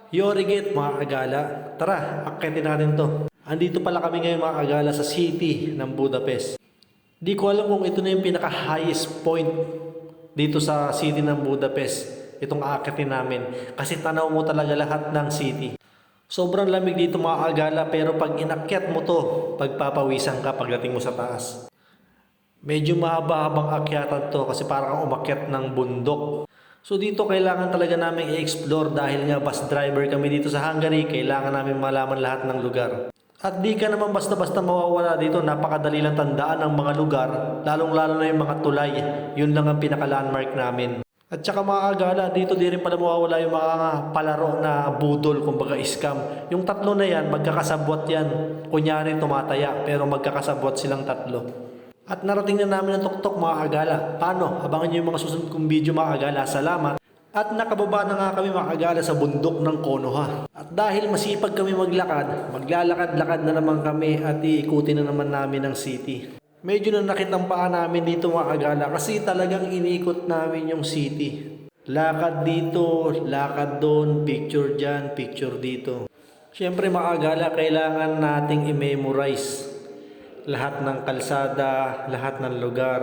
Yorigate mga kagala, tara, akitin natin to. Andito pala kami ngayon mga kagala sa city ng Budapest. Di ko alam kung ito na yung pinaka-highest point dito sa city ng Budapest. Itong akitin namin. Kasi tanaw mo talaga lahat ng city. Sobrang lamig dito mga kagala pero pag inakyat mo to, pagpapawisan ka pagdating mo sa taas. Medyo mahaba-habang akyatan to kasi parang umakyat ng bundok. So dito kailangan talaga namin i-explore dahil nga bus driver kami dito sa Hungary, kailangan namin malaman lahat ng lugar. At di ka naman basta-basta mawawala dito, napakadali lang tandaan ang mga lugar, lalong-lalo na yung mga tulay, yun lang ang pinaka-landmark namin. At saka mga kagala, dito di rin pala mawawala yung mga palaro na budol, kumbaga scam. Yung tatlo na yan, magkakasabwat yan. Kunyari tumataya, pero magkakasabwat silang tatlo. At narating na namin ang tuktok mga kagala. Paano? Abangan nyo yung mga susunod kong video mga kagala. Salamat! At nakababa na nga kami mga kagala sa bundok ng Konoha. At dahil masipag kami maglakad, maglalakad-lakad na naman kami at iikutin na naman namin ang city. Medyo nanakit ang paa namin dito mga kagala kasi talagang iniikot namin yung city. Lakad dito, lakad doon, picture dyan, picture dito. Siyempre mga kagala, kailangan nating i-memorize lahat ng kalsada, lahat ng lugar.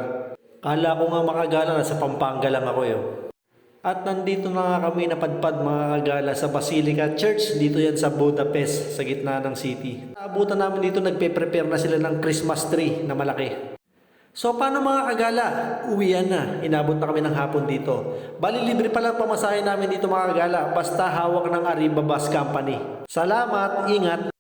Kala ko nga makagala, sa Pampanga lang ako yun. At nandito na nga kami napadpad mga kagala sa Basilica Church. Dito yan sa Budapest, sa gitna ng city. Naabutan namin dito, nagpe-prepare na sila ng Christmas tree na malaki. So paano mga kagala? Uwian na. Inabot na kami ng hapon dito. Bali libre pala pamasahe namin dito mga kagala. Basta hawak ng Arriba Bus Company. Salamat, ingat!